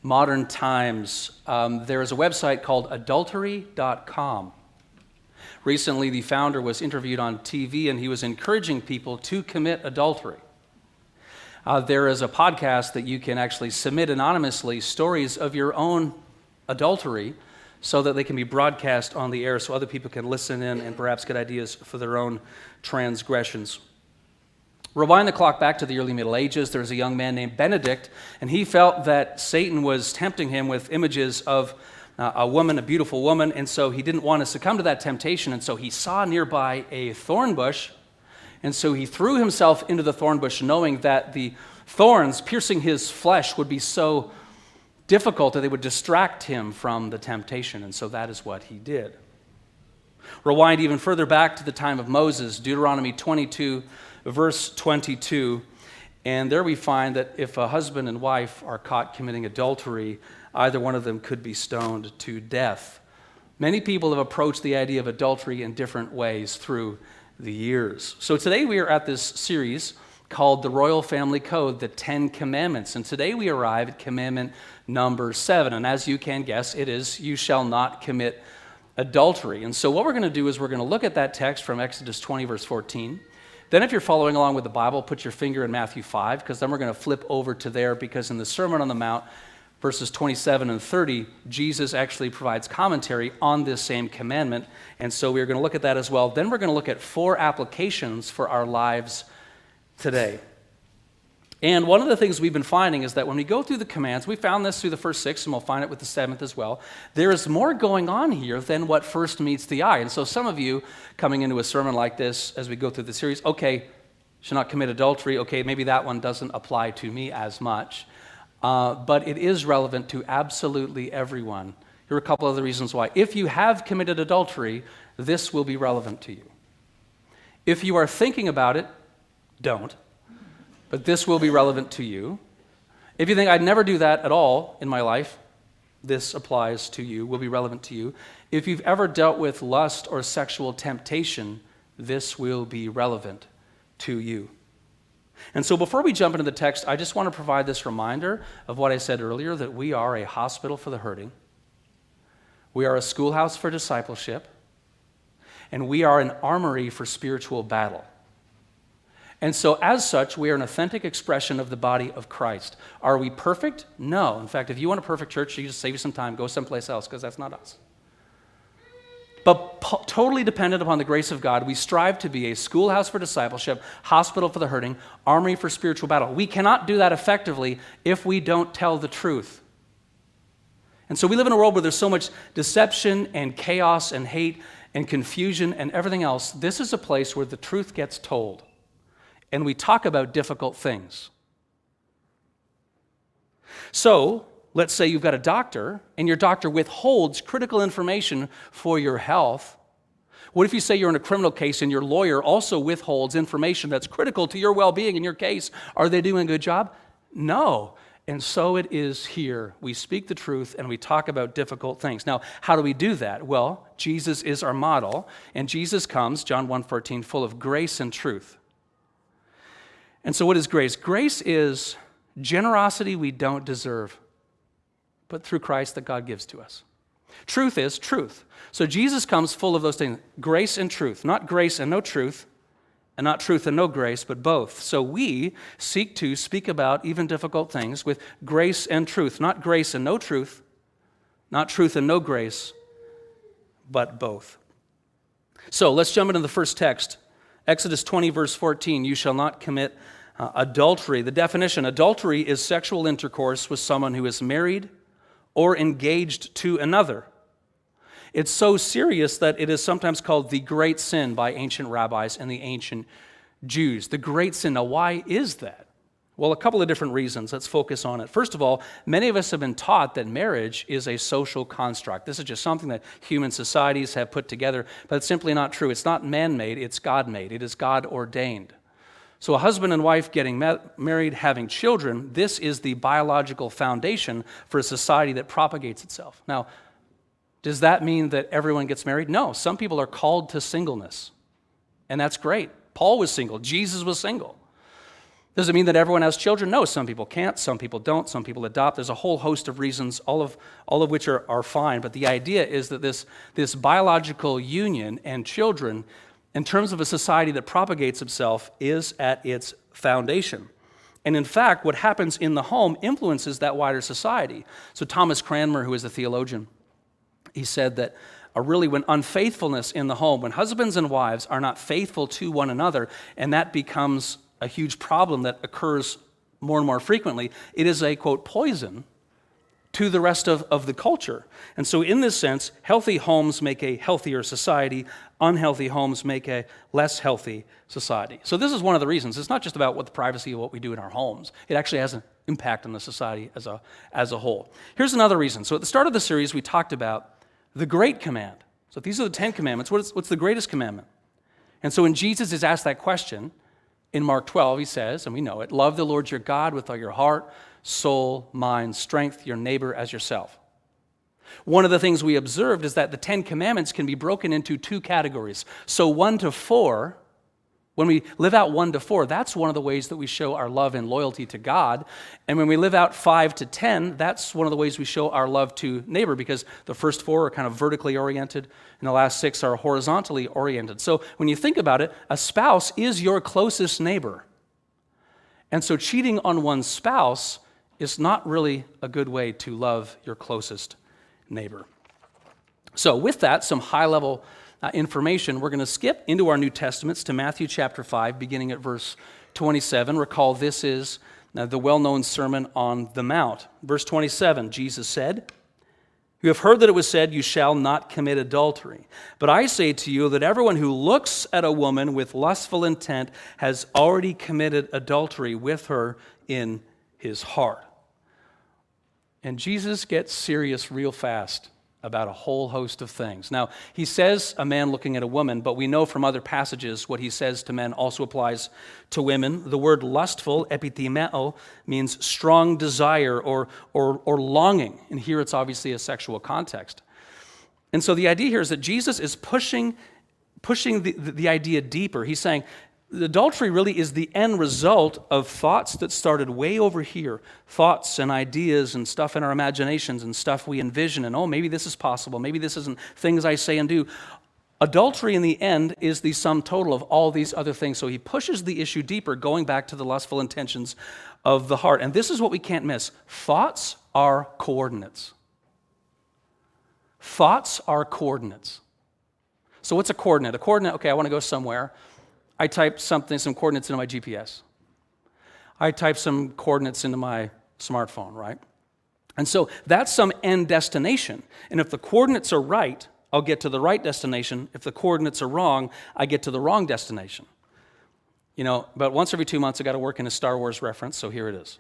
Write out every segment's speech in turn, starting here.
modern times, there is a website called adultery.com. Recently, the founder was interviewed on TV, and he was encouraging people to commit adultery. There is a podcast that you can actually submit anonymously stories of your own adultery so that they can be broadcast on the air so other people can listen in and perhaps get ideas for their own transgressions. Rewind the clock back to the early Middle Ages. There was a young man named Benedict, and he felt that Satan was tempting him with images of a woman, a beautiful woman, and so he didn't want to succumb to that temptation, and so he saw nearby a thorn bush, and so he threw himself into the thorn bush knowing that the thorns piercing his flesh would be so difficult that they would distract him from the temptation, and so that is what he did. Rewind even further back to the time of Moses, Deuteronomy 22, verse 22, and there we find that if a husband and wife are caught committing adultery, either one of them could be stoned to death. Many people have approached the idea of adultery in different ways through the years. So today we are at this series called the Royal Family Code, the 10 Commandments, and today we arrive at commandment number 7, and as you can guess, it is, you shall not commit adultery. And so what we're going to do is we're going to look at that text from Exodus 20, verse 14. Then if you're following along with the Bible, put your finger in Matthew 5, because then we're going to flip over to there, because in the Sermon on the Mount, verses 27 and 30, Jesus actually provides commentary on this same commandment, and so we're going to look at that as well. Then we're going to look at 4 applications for our lives today. And one of the things we've been finding is that when we go through the commands, we found this through the first 6, and we'll find it with the 7th as well, there is more going on here than what first meets the eye. And so some of you coming into a sermon like this as we go through the series, okay, shall not commit adultery, okay, maybe that one doesn't apply to me as much, but it is relevant to absolutely everyone. Here are a couple of the reasons why. If you have committed adultery, this will be relevant to you. If you are thinking about it, don't. But this will be relevant to you. If you think, I'd never do that at all in my life, this applies to you, will be relevant to you. If you've ever dealt with lust or sexual temptation, this will be relevant to you. And so before we jump into the text, I just want to provide this reminder of what I said earlier, that we are a hospital for the hurting. We are a schoolhouse for discipleship. And we are an armory for spiritual battle. And so as such, we are an authentic expression of the body of Christ. Are we perfect? No. In fact, if you want a perfect church, you just save you some time, go someplace else, because that's not us. But totally dependent upon the grace of God, we strive to be a schoolhouse for discipleship, hospital for the hurting, armory for spiritual battle. We cannot do that effectively if we don't tell the truth. And so we live in a world where there's so much deception and chaos and hate and confusion and everything else. This is a place where the truth gets told. And we talk about difficult things. So, let's say you've got a doctor, and your doctor withholds critical information for your health. What if you say you're in a criminal case, and your lawyer also withholds information that's critical to your well-being in your case? Are they doing a good job? No. And so it is here. We speak the truth, and we talk about difficult things. Now, how do we do that? Well, Jesus is our model, and Jesus comes, John 1:14, full of grace and truth. And so what is grace? Grace is generosity we don't deserve, but through Christ that God gives to us. Truth is truth. So Jesus comes full of those things, grace and truth, not grace and no truth, and not truth and no grace, but both. So we seek to speak about even difficult things with grace and truth, not grace and no truth, not truth and no grace, but both. So let's jump into the first text. Exodus 20, verse 14, you shall not commit adultery. The definition, adultery is sexual intercourse with someone who is married or engaged to another. It's so serious that it is sometimes called the great sin by ancient rabbis and the ancient Jews. The great sin. Now, why is that? Well, a couple of different reasons. Let's focus on it. First of all, many of us have been taught that marriage is a social construct. This is just something that human societies have put together, but it's simply not true. It's not man-made, it's God-made. It is God-ordained. So a husband and wife getting married, having children, this is the biological foundation for a society that propagates itself. Now, does that mean that everyone gets married? No. Some people are called to singleness, and that's great. Paul was single. Jesus was single. Does it mean that everyone has children? No, some people can't, some people don't, some people adopt. There's a whole host of reasons, all of which are fine. But the idea is that this biological union and children, in terms of a society that propagates itself, is at its foundation. And in fact, what happens in the home influences that wider society. So Thomas Cranmer, who is a theologian, he said that really when unfaithfulness in the home, when husbands and wives are not faithful to one another, and that becomes a huge problem that occurs more and more frequently, it is a, quote, poison to the rest of the culture. And so in this sense, healthy homes make a healthier society. Unhealthy homes make a less healthy society. So this is one of the reasons. It's not just about what the privacy of what we do in our homes. It actually has an impact on the society as a whole. Here's another reason. So at the start of the series, we talked about the great command. So these are the 10 commandments. What's the greatest commandment? And so when Jesus is asked that question, in Mark 12, he says, and we know it, love the Lord your God with all your heart, soul, mind, strength, your neighbor as yourself. One of the things we observed is that the 10 commandments can be broken into two categories. So 1 to 4, when we live out 1 to 4, that's one of the ways that we show our love and loyalty to God. And when we live out 5 to 10, that's one of the ways we show our love to neighbor, because the first 4 are kind of vertically oriented and the last 6 are horizontally oriented. So when you think about it, a spouse is your closest neighbor. And so cheating on one's spouse is not really a good way to love your closest neighbor. So with that, some high-level information, we're going to skip into our New Testaments to Matthew chapter 5, beginning at verse 27. Recall, this is the well-known Sermon on the Mount. Verse 27, Jesus said, "You have heard that it was said, 'You shall not commit adultery.' But I say to you that everyone who looks at a woman with lustful intent has already committed adultery with her in his heart." And Jesus gets serious real fast about a whole host of things. Now, he says a man looking at a woman, but we know from other passages what he says to men also applies to women. The word lustful, epithemeo, means strong desire or longing. And here it's obviously a sexual context. And so the idea here is that Jesus is pushing the idea deeper. He's saying, adultery really is the end result of thoughts that started way over here, thoughts and ideas and stuff in our imaginations and stuff we envision, and oh, maybe this is possible, maybe this isn't, things I say and do. Adultery in the end is the sum total of all these other things. So he pushes the issue deeper, going back to the lustful intentions of the heart. And this is what we can't miss. Thoughts are coordinates. Thoughts are coordinates. So what's a coordinate? A coordinate, okay, I want to go somewhere. I type some coordinates into my GPS. I type some coordinates into my smartphone, right? And so that's some end destination. And if the coordinates are right, I'll get to the right destination. If the coordinates are wrong, I get to the wrong destination. You know, about once every 2 months, I got to work in a Star Wars reference, so here it is.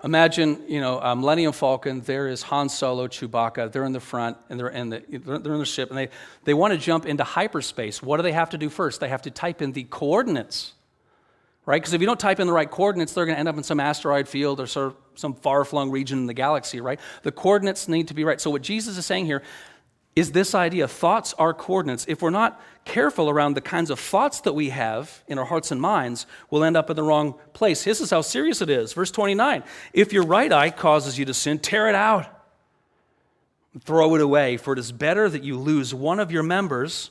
Imagine, Millennium Falcon, there is Han Solo, Chewbacca, they're in the front, and they're in the ship, and they want to jump into hyperspace. What do they have to do first? They have to type in the coordinates, right? Because if you don't type in the right coordinates, they're going to end up in some asteroid field or some far-flung region in the galaxy, right? The coordinates need to be right. So what Jesus is saying here is this idea, thoughts are coordinates. If we're not careful around the kinds of thoughts that we have in our hearts and minds, we'll end up in the wrong place. This is how serious it is. Verse 29, if your right eye causes you to sin, tear it out. Throw it away, for it is better that you lose one of your members,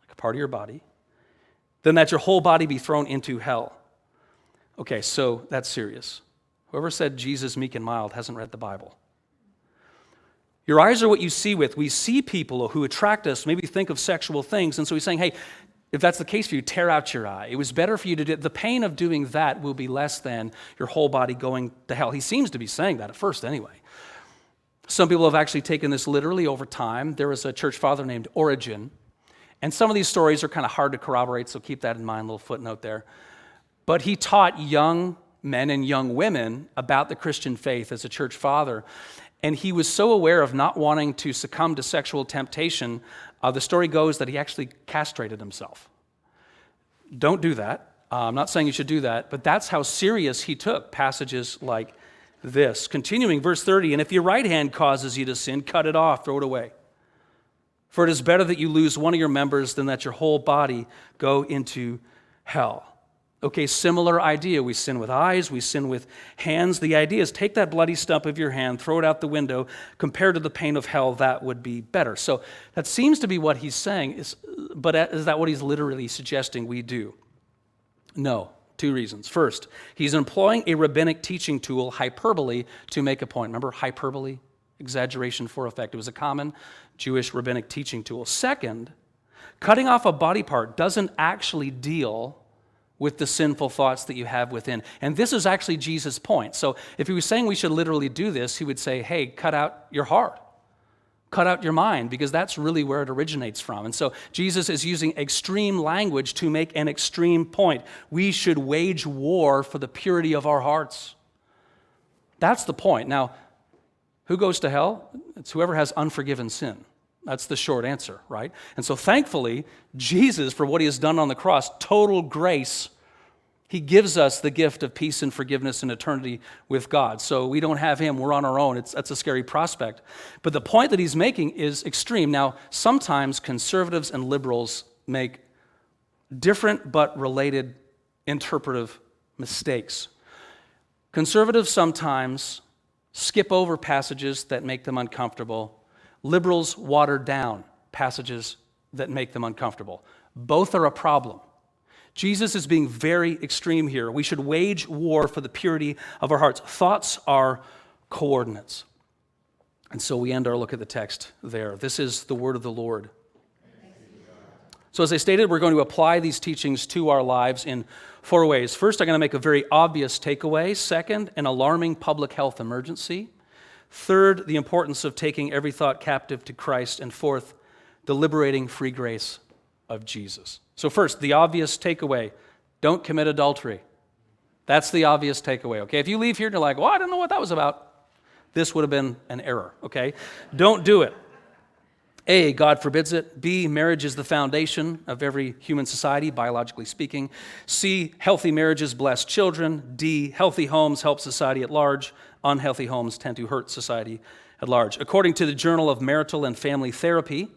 like a part of your body, than that your whole body be thrown into hell. Okay, so that's serious. Whoever said Jesus meek and mild hasn't read the Bible. Your eyes are what you see with. We see people who attract us, maybe think of sexual things, and so he's saying, hey, if that's the case for you, tear out your eye. It was better for you to do it. The pain of doing that will be less than your whole body going to hell. He seems to be saying that at first anyway. Some people have actually taken this literally over time. There was a church father named Origen, and some of these stories are kind of hard to corroborate, so keep that in mind, a little footnote there. But he taught young men and young women about the Christian faith as a church father. And he was so aware of not wanting to succumb to sexual temptation, the story goes that he actually castrated himself. Don't do that. I'm not saying you should do that, but that's how serious he took passages like this. Continuing, verse 30, and if your right hand causes you to sin, cut it off, throw it away. For it is better that you lose one of your members than that your whole body go into hell. Okay, similar idea. We sin with eyes, we sin with hands. The idea is take that bloody stump of your hand, throw it out the window. Compared to the pain of hell, that would be better. So that seems to be what he's saying, but is that what he's literally suggesting we do? No, two reasons. First, he's employing a rabbinic teaching tool, hyperbole, to make a point. Remember hyperbole? Exaggeration for effect. It was a common Jewish rabbinic teaching tool. Second, cutting off a body part doesn't actually deal with the sinful thoughts that you have within. And this is actually Jesus' point. So if he was saying we should literally do this, he would say, hey, cut out your heart. Cut out your mind, because that's really where it originates from. And so Jesus is using extreme language to make an extreme point. We should wage war for the purity of our hearts. That's the point. Now, who goes to hell? It's whoever has unforgiven sin. That's the short answer, right? And so thankfully, Jesus, for what he has done on the cross, total grace, he gives us the gift of peace and forgiveness and eternity with God. So we don't have him, we're on our own. That's a scary prospect. But the point that he's making is extreme. Now, sometimes conservatives and liberals make different but related interpretive mistakes. Conservatives sometimes skip over passages that make them uncomfortable. Liberals water down passages that make them uncomfortable. Both are a problem. Jesus is being very extreme here. We should wage war for the purity of our hearts. Thoughts are coordinates. And so we end our look at the text there. This is the word of the Lord. So as I stated, we're going to apply these teachings to our lives in four ways. First, I'm going to make a very obvious takeaway. Second, an alarming public health emergency. Third, the importance of taking every thought captive to Christ. And fourth, the liberating free grace of Jesus. So first, the obvious takeaway, don't commit adultery. That's the obvious takeaway, okay? If you leave here and you're like, well, I don't know what that was about, this would have been an error, okay? Don't do it. A, God forbids it. B, marriage is the foundation of every human society, biologically speaking. C, healthy marriages bless children. D, healthy homes help society at large. Unhealthy homes tend to hurt society at large. According to the Journal of Marital and Family Therapy,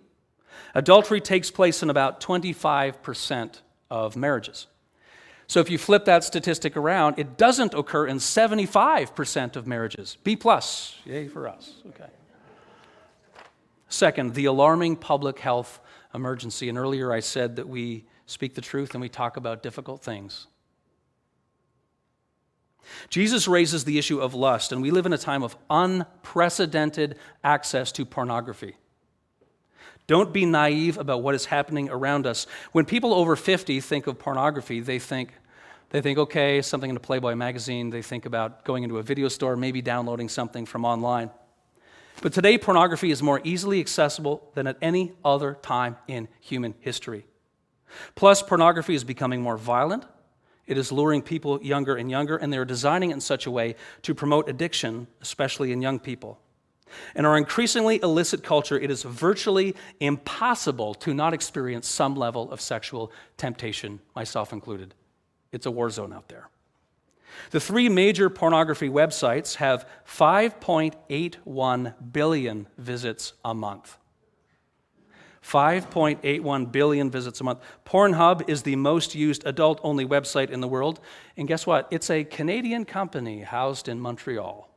adultery takes place in about 25% of marriages. So if you flip that statistic around, it doesn't occur in 75% of marriages. B+, yay for us, okay. Second, the alarming public health emergency. And earlier I said that we speak the truth and we talk about difficult things. Jesus raises the issue of lust, and we live in a time of unprecedented access to pornography. Don't be naive about what is happening around us. When people over 50 think of pornography, they think, okay, something in a Playboy magazine. They think about going into a video store, maybe downloading something from online. But today, pornography is more easily accessible than at any other time in human history. Plus, pornography is becoming more violent. It is luring people younger and younger, and they're designing it in such a way to promote addiction, especially in young people. In our increasingly illicit culture, it is virtually impossible to not experience some level of sexual temptation, myself included. It's a war zone out there. The three major pornography websites have 5.81 billion visits a month. 5.81 billion visits a month. Pornhub is the most used adult-only website in the world. And guess what? It's a Canadian company housed in Montreal.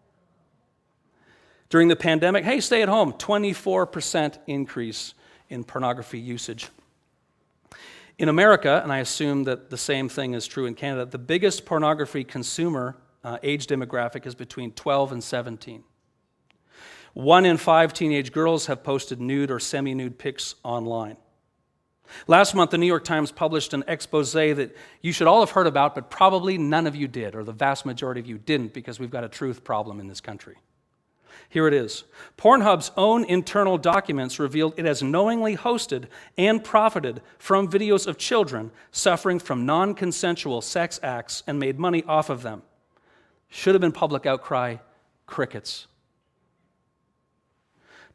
During the pandemic, hey, stay at home, 24% increase in pornography usage. In America, and I assume that the same thing is true in Canada, the biggest pornography consumer age demographic is between 12 and 17. 1 in 5 teenage girls have posted nude or semi-nude pics online. Last month, the New York Times published an expose that you should all have heard about, but probably none of you did, or the vast majority of you didn't, because we've got a truth problem in this country. Here it is. Pornhub's own internal documents revealed it has knowingly hosted and profited from videos of children suffering from non-consensual sex acts and made money off of them. Should have been public outcry, crickets.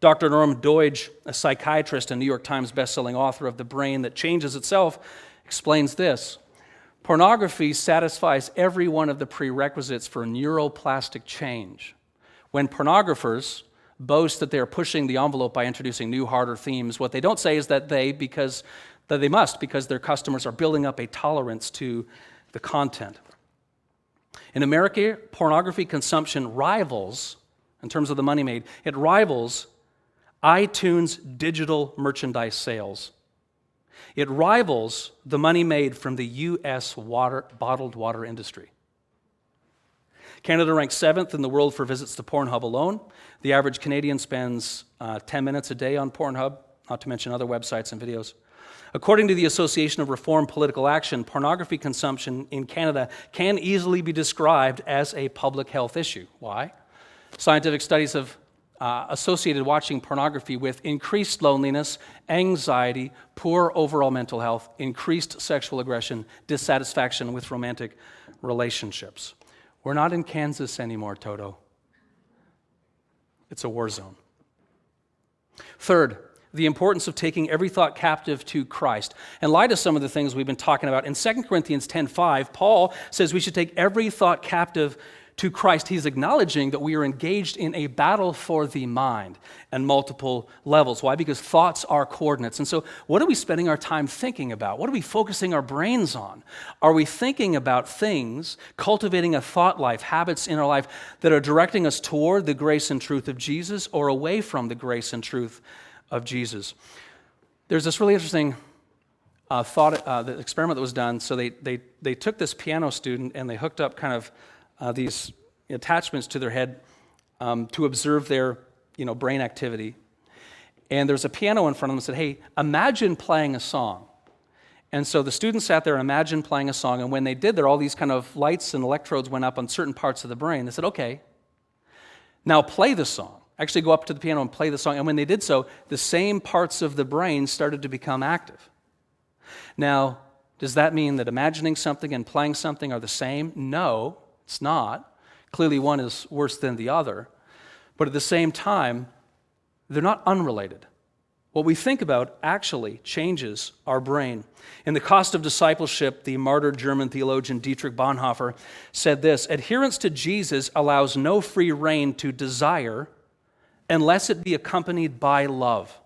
Dr. Norm Doidge, a psychiatrist and New York Times bestselling author of The Brain That Changes Itself, explains this. Pornography satisfies every one of the prerequisites for neuroplastic change. When pornographers boast that they're pushing the envelope by introducing new, harder themes, what they don't say is that they must, because their customers are building up a tolerance to the content. In America, pornography consumption rivals, in terms of the money made, it rivals iTunes digital merchandise sales. It rivals the money made from the U.S. bottled water industry. Canada ranks 7th in the world for visits to Pornhub alone. The average Canadian spends 10 minutes a day on Pornhub, not to mention other websites and videos. According to the Association of Reformed Political Action, pornography consumption in Canada can easily be described as a public health issue. Why? Scientific studies have associated watching pornography with increased loneliness, anxiety, poor overall mental health, increased sexual aggression, dissatisfaction with romantic relationships. We're not in Kansas anymore, Toto. It's a war zone. Third, the importance of taking every thought captive to Christ. In light of some of the things we've been talking about, in 2 Corinthians 10:5, Paul says we should take every thought captive to Christ. He's acknowledging that we are engaged in a battle for the mind and multiple levels. Why? Because thoughts are coordinates. And so what are we spending our time thinking about? What are we focusing our brains on? Are we thinking about things, cultivating a thought life, habits in our life that are directing us toward the grace and truth of Jesus or away from the grace and truth of Jesus? There's this really interesting the experiment that was done. So they took this piano student and they hooked up kind of these attachments to their head to observe their brain activity. And there's a piano in front of them and said, hey, imagine playing a song. And so the students sat there and imagined playing a song, and when they did there, all these kind of lights and electrodes went up on certain parts of the brain. They said, okay, now play the song. Actually go up to the piano and play the song. And when they did so, the same parts of the brain started to become active. Now, does that mean that imagining something and playing something are the same? No. It's not. Clearly one is worse than the other. But at the same time, they're not unrelated. What we think about actually changes our brain. In The Cost of Discipleship, the martyred German theologian Dietrich Bonhoeffer said this: adherence to Jesus allows no free rein to desire unless it be accompanied by love.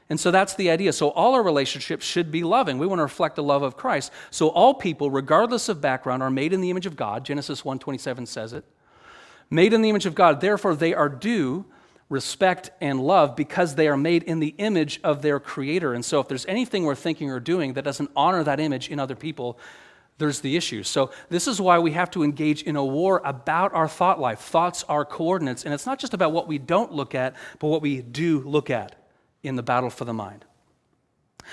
And so that's the idea. So all our relationships should be loving. We want to reflect the love of Christ. So all people, regardless of background, are made in the image of God. Genesis 1:27 says it. Made in the image of God. Therefore, they are due respect and love because they are made in the image of their Creator. And so if there's anything we're thinking or doing that doesn't honor that image in other people, there's the issue. So this is why we have to engage in a war about our thought life. Thoughts are coordinates. And it's not just about what we don't look at, but what we do look at in the battle for the mind.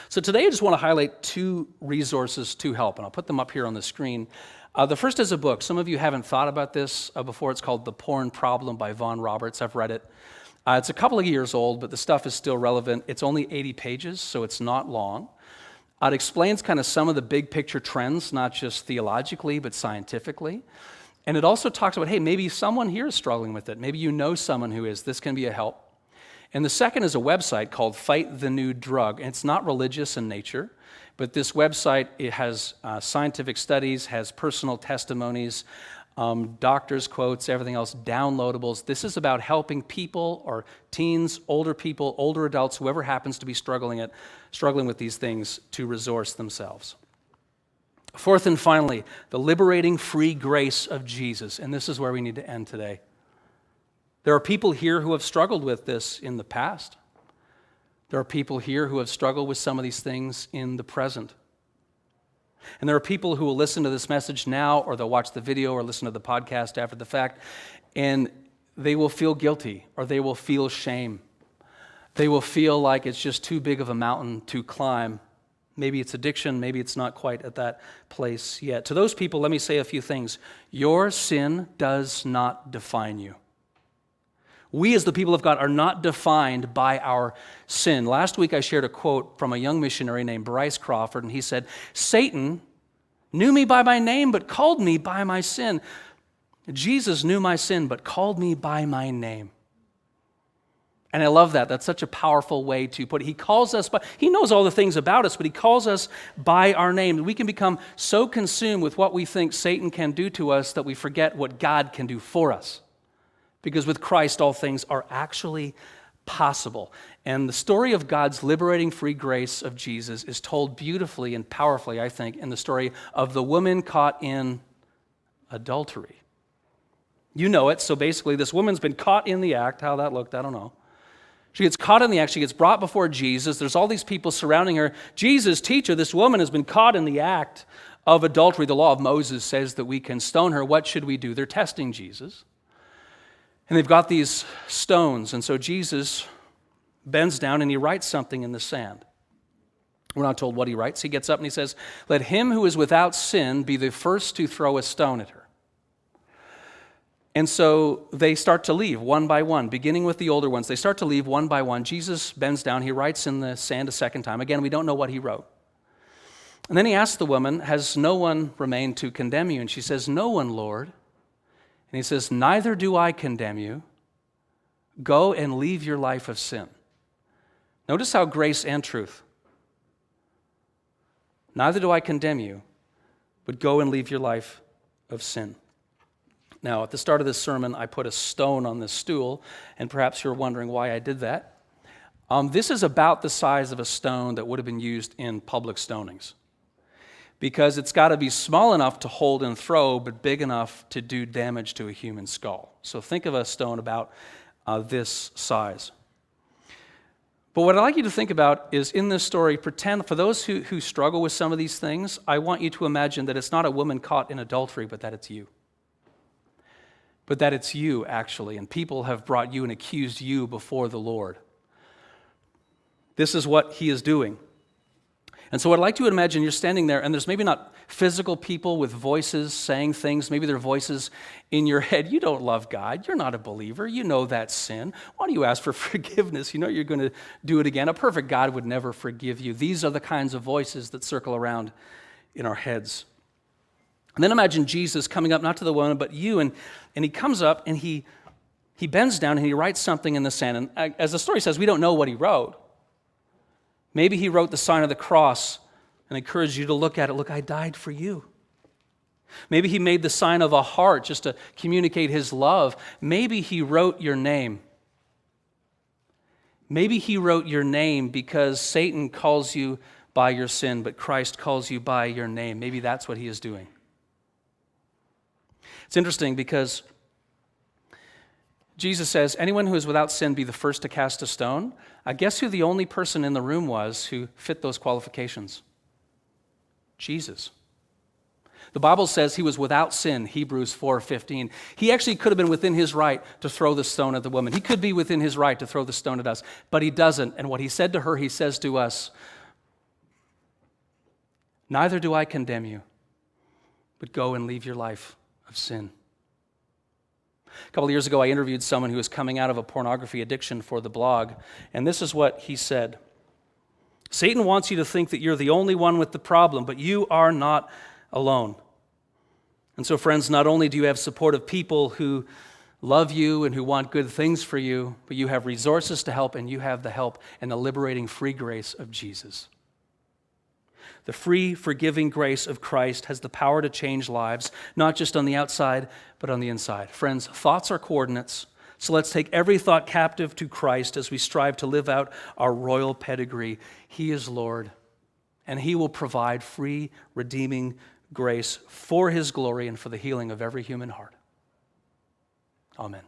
So today I just want to highlight 2 resources to help, and I'll put them up here on the screen. The first is a book. Some of you haven't thought about this before. It's called The Porn Problem by Vaughn Roberts. I've read it. It's a couple of years old, but the stuff is still relevant. It's only 80 pages, so it's not long. It explains kind of some of the big picture trends, not just theologically, but scientifically. And it also talks about, hey, maybe someone here is struggling with it. Maybe you know someone who is. This can be a help. And the second is a website called Fight the New Drug. And it's not religious in nature, but this website, it has scientific studies, has personal testimonies, doctors' quotes, everything else, downloadables. This is about helping people or teens, older people, older adults, whoever happens to be struggling with these things to resource themselves. Fourth and finally, the liberating free grace of Jesus. And this is where we need to end today. There are people here who have struggled with this in the past. There are people here who have struggled with some of these things in the present. And there are people who will listen to this message now, or they'll watch the video or listen to the podcast after the fact, and they will feel guilty or they will feel shame. They will feel like it's just too big of a mountain to climb. Maybe it's addiction, maybe it's not quite at that place yet. To those people, let me say a few things. Your sin does not define you. We as the people of God are not defined by our sin. Last week I shared a quote from a young missionary named Bryce Crawford, and he said, Satan knew me by my name but called me by my sin. Jesus knew my sin but called me by my name. And I love that. That's such a powerful way to put it. He calls us by, he knows all the things about us, but he calls us by our name. We can become so consumed with what we think Satan can do to us that we forget what God can do for us. Because with Christ, all things are actually possible. And the story of God's liberating free grace of Jesus is told beautifully and powerfully, I think, in the story of the woman caught in adultery. You know it. So basically, this woman's been caught in the act. How that looked, I don't know. She gets caught in the act. She gets brought before Jesus. There's all these people surrounding her. Jesus, teacher, this woman has been caught in the act of adultery. The law of Moses says that we can stone her. What should we do? They're testing Jesus. And they've got these stones. And so Jesus bends down and he writes something in the sand. We're not told what he writes. He gets up and he says, "Let him who is without sin be the first to throw a stone at her." And so they start to leave one by one, beginning with the older ones. They start to leave one by one. Jesus bends down. He writes in the sand a second time. Again, we don't know what he wrote. And then he asks the woman, "Has no one remained to condemn you?" And she says, "No one, Lord." And he says, "Neither do I condemn you. Go and leave your life of sin." Notice how grace and truth. Neither do I condemn you, but go and leave your life of sin. Now, at the start of this sermon, I put a stone on this stool, and perhaps you're wondering why I did that. This is about the size of a stone that would have been used in public stonings, because it's got to be small enough to hold and throw, but big enough to do damage to a human skull. So think of a stone about this size. But what I'd like you to think about is, in this story, pretend, for those who struggle with some of these things, I want you to imagine that it's not a woman caught in adultery, but that it's you. But that it's you, actually, and people have brought you and accused you before the Lord. This is what he is doing. And so I'd like you to imagine you're standing there, and there's maybe not physical people with voices saying things. Maybe they're voices in your head. You don't love God. You're not a believer. You know that's sin. Why do you ask for forgiveness? You know you're going to do it again. A perfect God would never forgive you. These are the kinds of voices that circle around in our heads. And then imagine Jesus coming up, not to the woman, but you, and he comes up and he bends down and he writes something in the sand. And as the story says, we don't know what he wrote. Maybe he wrote the sign of the cross and encouraged you to look at it. Look, I died for you. Maybe he made the sign of a heart just to communicate his love. Maybe he wrote your name. Maybe he wrote your name because Satan calls you by your sin, but Christ calls you by your name. Maybe that's what he is doing. It's interesting because Jesus says, anyone who is without sin be the first to cast a stone. I guess who the only person in the room was who fit those qualifications? Jesus. The Bible says he was without sin, Hebrews 4:15. He actually could have been within his right to throw the stone at the woman. He could be within his right to throw the stone at us, but he doesn't. And what he said to her, he says to us, "Neither do I condemn you, but go and leave your life of sin." A couple of years ago, I interviewed someone who was coming out of a pornography addiction for the blog, and this is what he said. "Satan wants you to think that you're the only one with the problem, but you are not alone." And so, friends, not only do you have supportive people who love you and who want good things for you, but you have resources to help, and you have the help and the liberating free grace of Jesus. The free, forgiving grace of Christ has the power to change lives, not just on the outside, but on the inside. Friends, thoughts are coordinates, so let's take every thought captive to Christ as we strive to live out our royal pedigree. He is Lord, and he will provide free, redeeming grace for his glory and for the healing of every human heart. Amen.